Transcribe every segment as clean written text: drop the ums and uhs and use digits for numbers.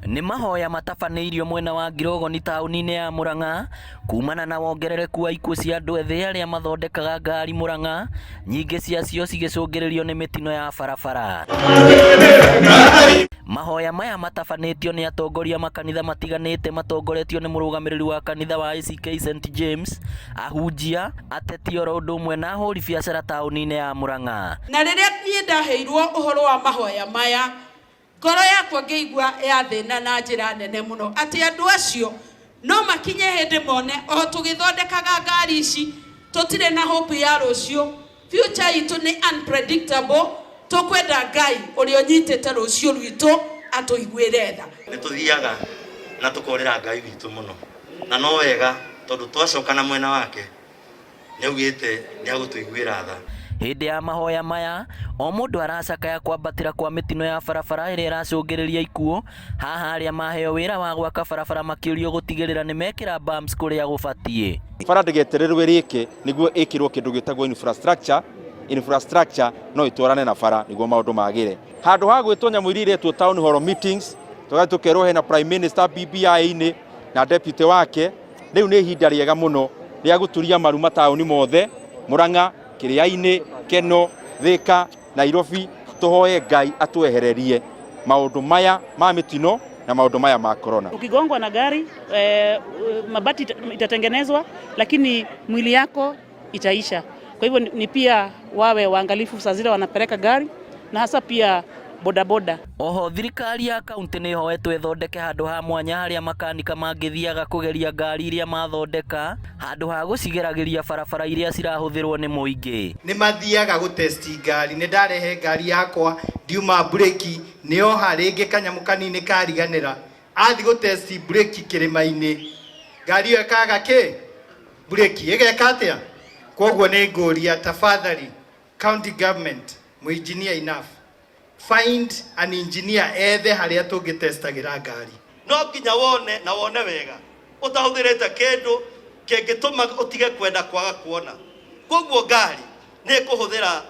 Ni mahoya matabanĩirio mwena wa Ngirogoni taũni-inĩ ya Murang'a kumana na wongerereku wa ikuũ cia andũ ethĩ arĩa mathondekaga ngari Murang'a, nyingĩ ciacio cigĩcũngĩrĩrio nĩ mĩtino ya barabara. Mahoya maya matabanĩtio nĩ atongoria makanitha matiganĩte matongoretio nĩ mũrũgamĩrĩri wa kanitha wa ACK St James, ahunjia, ateti oro ũndũ ũmwe na ahũri biacara taũni-inĩ ya Murang'a. Na rĩrĩa niĩ ndaheirwo ũhoro wa mahoya maya, ngoro yakwa ngĩigua yathĩna na njĩra nene mũno atĩ andũ acio no makinye hĩndĩ mone o tũgĩthondekaga ngari ici tũtirĩ na hope ya rũciũ, future itũ nĩ unpredictable, tũkwenda Ngai ũrĩa ũnyitĩte rũciũ rwitũ atũiguĩre tha. Nĩ tũthiaga na tũkorera Ngai witũ mũno, na no wega tondũ twacoka na mwena wake nĩaugĩte nĩagũtũiguĩra tha. Hĩndĩ ya mahoya maya, o mũndũ aracakaya kwambatĩra kwa mĩtino ya barabara ĩrĩa ĩracũngĩrĩria ikuũ, haha arĩa maheo wĩra wa gwaka barabara makĩũrio gũtigĩrĩra nĩ mekĩra bumps kũrĩa gũbatiĩ. Bara ndĩgetererwo rĩke nĩguo ĩkĩrwo kĩndũ gĩtagwo infrastructure no itwarane na bara nĩguo maũndũ magĩre. Handũ ha gwĩtwo nyamũ iria iretwo town hall meetings, tũkerwo hena Prime Minister BBI-inĩ na deputy wake, rĩu nĩ ihinda rĩega mũno rĩa gũturia maru mataũni mothe, Murang'a, Kĩrĩainĩ, Keno, Thika, Nairobi, tũhoye Ngai atwehererie maũndũ maya ma mĩtino na maũndũ maya ma corona. Ukigongwa na gari mabati itatengenezwa, lakini mwili yako itaisha. Kwa hivyo ni pia wawe waangalifu saa zile wanapeleka gari, na hasa pia bodaboda. Oho thirikari ya kaunti nĩ hoetwo ĩthondeke handũ ha mwanya harĩa makanika mangĩthiaga kũgeria ngari iria mathondeka, handũ ha gũcigeragĩria barabara iria cirahũthĩrwo nĩ mũingĩ. Nĩ mathiaga gũtesti ngari, nĩ ndarehe ngari yakwa ndiuma breki, nĩoha rĩngĩ kanyamũ kanini kariganĩra, athi gũtesti breki kĩrĩma-inĩ, ngari ĩyo ĩkaga kĩ breki ĩgeka atĩa? Koguo nĩ ngũria tafadhali county government mu engineer enough, find an engineer ethe harĩa tũngĩtestagĩra ngari. No nginya wone na wone wega ũtahũthĩrĩte kĩndũ kĩngĩtũma ũtige kwenda kwaga kuona. Koguo ngari nĩ ĩkũhũthĩra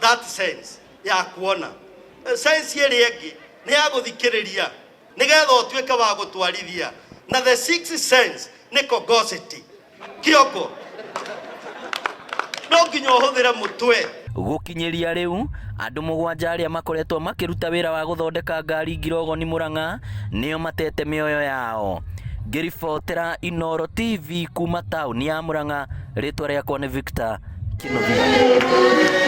that sense ya kuona. Sense ĩrĩa ĩngĩ nĩ ya gũthikĩrĩria nĩgetha ũtuĩke wa gũtwarithia, na the sixth sense nĩ cogosity, kĩoko no nginya ũhũthĩre mũtwe. Gũkinyĩria rĩu, andũ mũgwanja arĩa makoretwo makĩruta wĩra wa gũthondeka ngari Ngirogoni Murang'a nĩo matete mĩoyo yao. Ngĩribotera Inooro TV kuma taũni ya Murang'a, rĩtwa rĩakwa nĩ Victor Kĩnũthia.